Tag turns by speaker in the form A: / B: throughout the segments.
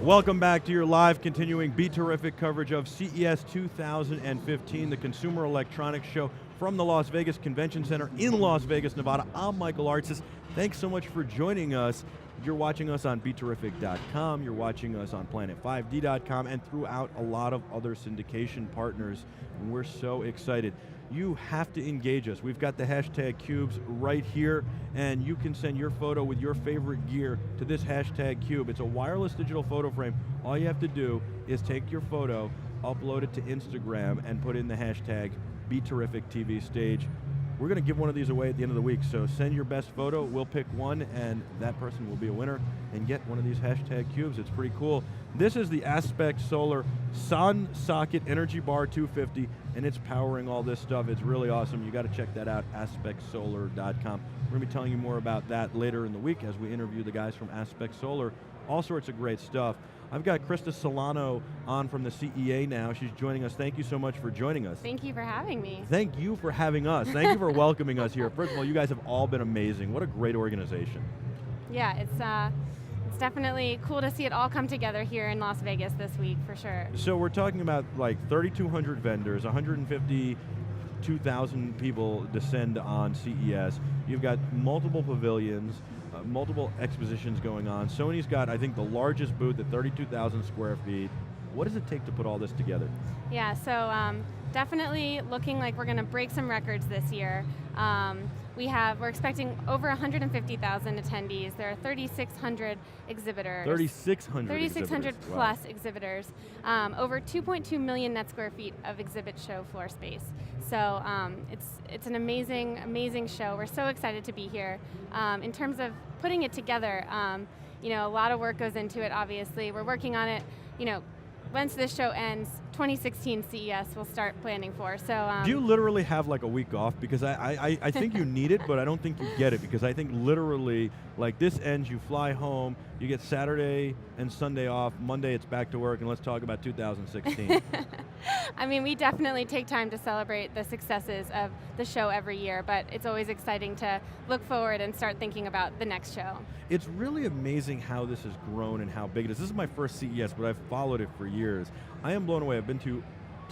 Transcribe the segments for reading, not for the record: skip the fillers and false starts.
A: Welcome back to your live continuing BeTerrific coverage of CES 2015, the Consumer Electronics Show from the Las Vegas Convention Center in Las Vegas, Nevada. I'm Michael Artsis. Thanks so much for joining us. You're watching us on BeTerrific.com, you're watching us on Planet5D.com, and throughout a lot of other syndication partners, and we're so excited. You have to engage us. We've got the hashtag cubes right here, and you can send your photo with your favorite gear to this hashtag cube. It's a wireless digital photo frame. All you have to do is take your photo, upload it to Instagram, and put in the hashtag BeTerrificTVStage. We're going to give one of these away at the end of the week, so send your best photo, we'll pick one, and that person will be a winner and get one of these hashtag cubes. It's pretty cool. This is the Aspect Solar Sun Socket Energy Bar 250, and it's powering all this stuff. It's really awesome. You got to check that out, aspectsolar.com. We're going to be telling you more about that later in the week as we interview the guys from Aspect Solar. All sorts of great stuff. I've got Krista Silano on from the CEA now. She's joining us. Thank you so much for joining us.
B: Thank you for having me.
A: Thank you for having us. Thank you for welcoming us here. First of all, you guys have all been amazing. What a great organization.
B: Yeah, it's definitely cool to see it all come together here in Las Vegas this week, for sure.
A: So we're talking about like 3,200 vendors, 152,000 people descend on CES. You've got multiple pavilions, multiple expositions going on. Sony's got, I think, the largest booth at 32,000 square feet. What does it take to put all this together?
B: Yeah, so definitely looking like we're going to break some records this year. We're expecting over 150,000 attendees. There are 3,600 exhibitors. 3,600 plus exhibitors. Over 2.2 million net square feet of exhibit show floor space. So it's an amazing show. We're so excited to be here. In terms of putting it together, a lot of work goes into it. Obviously, we're working on it. Once this show ends, 2016 CES we'll start planning for. So
A: do you literally have like a week off? Because I think you need it, but I don't think you get it, because I think literally, like, this ends, you fly home, you get Saturday and Sunday off, Monday it's back to work, and let's talk about 2016.
B: I mean, we definitely take time to celebrate the successes of the show every year, but it's always exciting to look forward and start thinking about the next show.
A: It's really amazing how this has grown and how big it is. This is my first CES, but I've followed it for years. I am blown away. I've been to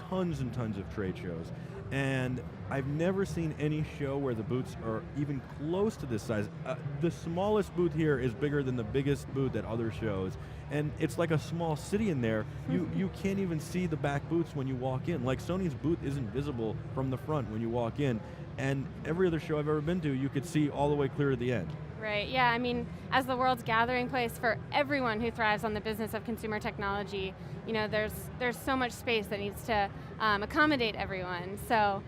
A: tons and tons of trade shows, and I've never seen any show where the booths are even close to this size. The smallest booth here is bigger than the biggest booth at other shows, and it's like a small city in there. You can't even see the back booths when you walk in. Like, Sony's booth isn't visible from the front when you walk in, and every other show I've ever been to, you could see all the way clear to the end.
B: Right, yeah, I mean, as the world's gathering place for everyone who thrives on the business of consumer technology, there's so much space that needs to accommodate everyone. So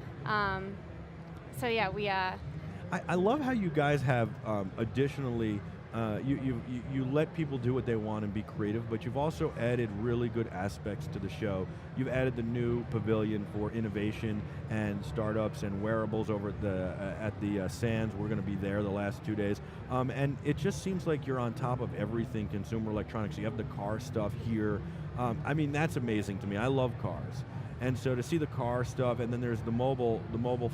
B: yeah, we.
A: I love how you guys have additionally. You let people do what they want and be creative, but you've also added really good aspects to the show. You've added the new pavilion for innovation and startups and wearables over at the Sands. We're going to be there the last 2 days. And it just seems like you're on top of everything consumer electronics. You have the car stuff here. I mean, that's amazing to me. I love cars. And so to see the car stuff, and then there's the mobile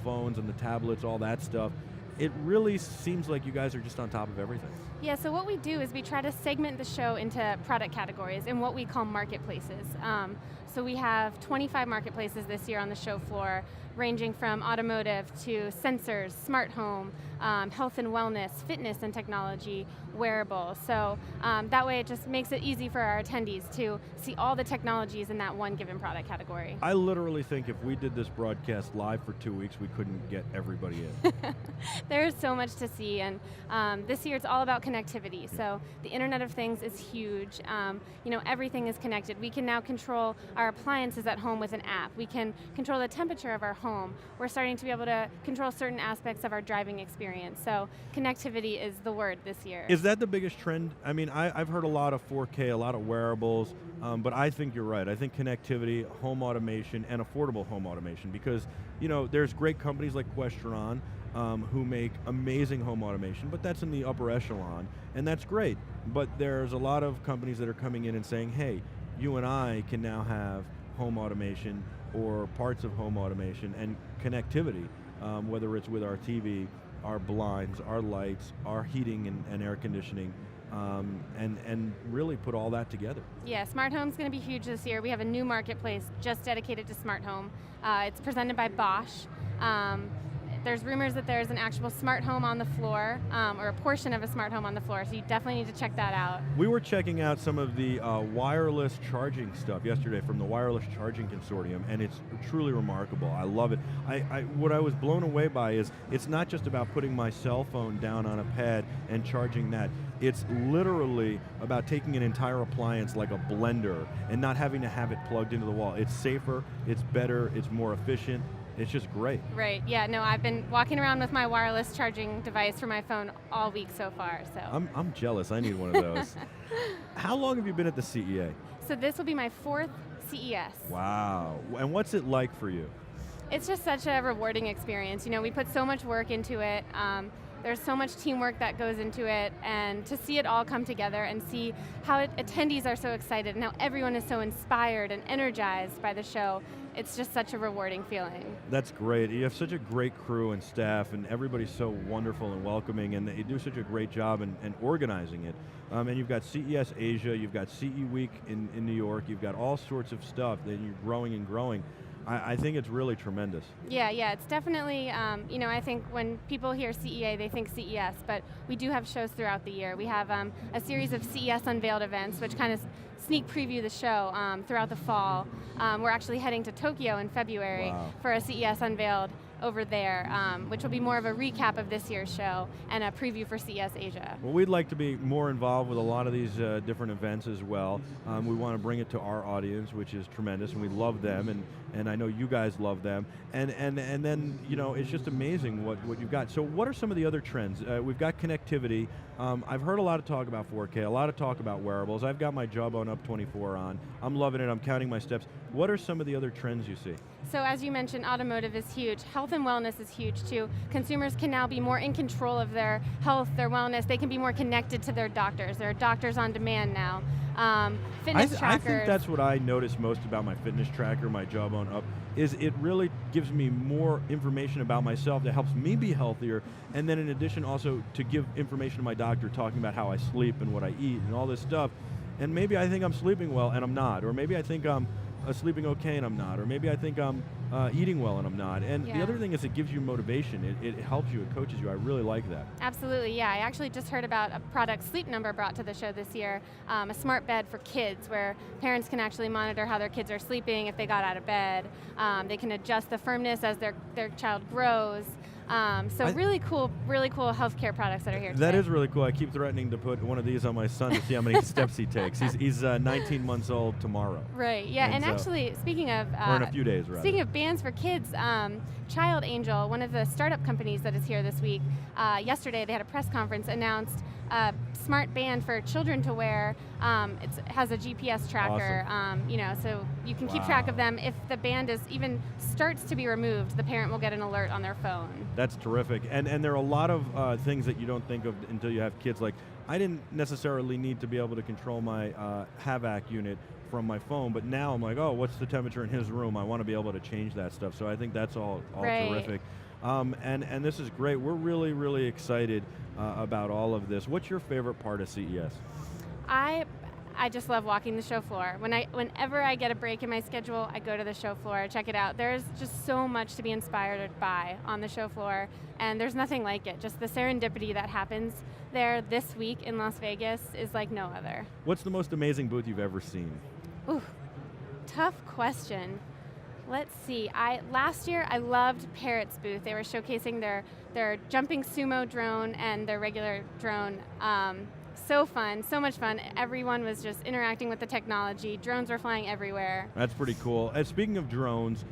A: phones and the tablets, all that stuff, it really seems like you guys are just on top of everything.
B: Yeah, so what we do is we try to segment the show into product categories in what we call marketplaces. So we have 25 marketplaces this year on the show floor, ranging from automotive to sensors, smart home, health and wellness, fitness and technology, wearables. So that way it just makes it easy for our attendees to see all the technologies in that one given product category.
A: I literally think if we did this broadcast live for 2 weeks, we couldn't get everybody in.
B: There's so much to see, and this year it's all about connectivity. So the Internet of Things is huge. Everything is connected. We can now control our appliances at home with an app. We can control the temperature of our home. We're starting to be able to control certain aspects of our driving experience. So connectivity is the word this year.
A: Is that the biggest trend? I mean, I've heard a lot of 4K, a lot of wearables, but I think you're right. I think connectivity, home automation, and affordable home automation, because there's great companies like Questron who make amazing home automation, but that's in the upper echelon, and that's great. But there's a lot of companies that are coming in and saying, hey, you and I can now have home automation or parts of home automation and connectivity, whether it's with our TV, our blinds, our lights, our heating and air conditioning. and really put all that together.
B: Yeah, smart home's going to be huge this year. We have a new marketplace just dedicated to smart home. It's presented by Bosch. There's rumors that there's an actual smart home on the floor, or a portion of a smart home on the floor, so you definitely need to check that out.
A: We were checking out some of the wireless charging stuff yesterday from the Wireless Charging Consortium, and it's truly remarkable. I love it. What I was blown away by is it's not just about putting my cell phone down on a pad and charging that. It's literally about taking an entire appliance like a blender and not having to have it plugged into the wall. It's safer, it's better, it's more efficient. It's just great.
B: Right, yeah, no, I've been walking around with my wireless charging device for my phone all week so far, so.
A: I'm jealous, I need one of those. How long have you been at the CEA?
B: So this will be my 4th CES.
A: Wow, and what's it like for you?
B: It's just such a rewarding experience. You know, we put so much work into it. There's so much teamwork that goes into it, and to see it all come together and see how attendees are so excited and how everyone is so inspired and energized by the show, it's just such a rewarding feeling.
A: That's great. You have such a great crew and staff, and everybody's so wonderful and welcoming, and you do such a great job in organizing it. And you've got CES Asia, you've got CE Week in New York, you've got all sorts of stuff that you're growing and growing. I think it's really tremendous.
B: Yeah, it's definitely, you know, I think when people hear CEA, they think CES, but we do have shows throughout the year. We have a series of CES Unveiled events, which kind of sneak preview the show throughout the fall. We're actually heading to Tokyo in February for a CES Unveiled over there, which will be more of a recap of this year's show and a preview for CES Asia.
A: Well, we'd like to be more involved with a lot of these different events as well. We want to bring it to our audience, which is tremendous, and we love them, and I know you guys love them. And then, you know, it's just amazing what you've got. So what are some of the other trends? We've got connectivity. I've heard a lot of talk about 4K, a lot of talk about wearables. I've got my Jawbone Up 24 on. I'm loving it, I'm counting my steps. What are some of the other trends you see?
B: So as you mentioned, automotive is huge. Health and wellness is huge too. Consumers can now be more in control of their health, their wellness. They can be more connected to their doctors. There are doctors on demand now. Fitness trackers.
A: I think that's what I notice most about my fitness tracker, my Jawbone Up, is it really gives me more information about myself that helps me be healthier, and then in addition also to give information to my doctor talking about how I sleep and what I eat and all this stuff. And maybe I think I'm sleeping well and I'm not, or maybe I think I'm sleeping okay and I'm not, or maybe I think I'm eating well and I'm not. And the other thing is it gives you motivation. It helps you, it coaches you. I really like that.
B: Absolutely, yeah. I actually just heard about a product Sleep Number brought to the show this year, a smart bed for kids where parents can actually monitor how their kids are sleeping if they got out of bed. They can adjust the firmness as their child grows. So really cool healthcare products that are here today.
A: That is really cool. I keep threatening to put one of these on my son to see how many steps he takes. He's 19 months old tomorrow.
B: Right, yeah, and actually, speaking of...
A: or in a few days, rather.
B: Speaking of bands for kids, Child Angel, one of the startup companies that is here this week, yesterday they had a press conference, announced a smart band for children to wear. It has a GPS tracker,
A: awesome.
B: you know, so you can keep track of them. If the band even starts to be removed, the parent will get an alert on their phone.
A: That's terrific, and there are a lot of things that you don't think of until you have kids. Like, I didn't necessarily need to be able to control my HVAC unit from my phone, but now I'm like, oh, what's the temperature in his room? I want to be able to change that stuff. So I think that's all terrific. And this is great. We're really, really excited about all of this. What's your favorite part of CES?
B: I just love walking the show floor. Whenever I get a break in my schedule, I go to the show floor, check it out. There's just so much to be inspired by on the show floor, and there's nothing like it. Just the serendipity that happens there this week in Las Vegas is like no other.
A: What's the most amazing booth you've ever seen?
B: Ooh, tough question. Let's see. Last year I loved Parrot's booth. They were showcasing their jumping sumo drone and their regular drone. So fun, so much fun. Everyone was just interacting with the technology. Drones were flying everywhere.
A: That's pretty cool. And speaking of drones,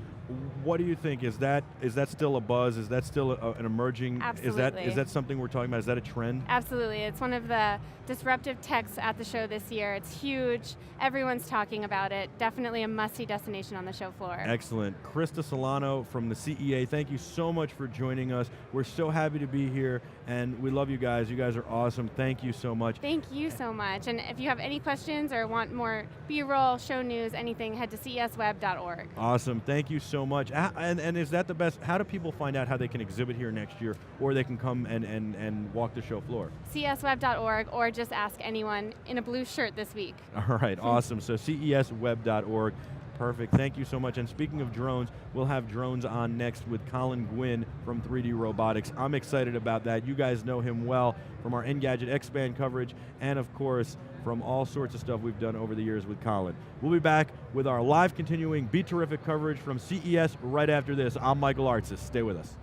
A: what do you think? Is that still a buzz? Is that still an emerging?
B: Absolutely.
A: Is that something we're talking about? Is that a trend?
B: Absolutely. It's one of the disruptive techs at the show this year. It's huge. Everyone's talking about it. Definitely a must-see destination on the show floor.
A: Excellent. Krista Silano from the CEA, thank you so much for joining us. We're so happy to be here, and we love you guys. You guys are awesome. Thank you so much.
B: Thank you so much. And if you have any questions or want more B-roll, show news, anything, head to cesweb.org.
A: Awesome. Thank you so so much. And is that the best? How do people find out how they can exhibit here next year, or they can come and walk the show floor?
B: CESweb.org, or just ask anyone in a blue shirt this week.
A: All right, awesome. So CESweb.org. Perfect, thank you so much. And speaking of drones, we'll have drones on next with Colin Gwynn from 3D Robotics. I'm excited about that. You guys know him well from our Engadget X-Band coverage, and of course, from all sorts of stuff we've done over the years with Colin. We'll be back with our live continuing BeTerrific coverage from CES right after this. I'm Michael Artsis. Stay with us.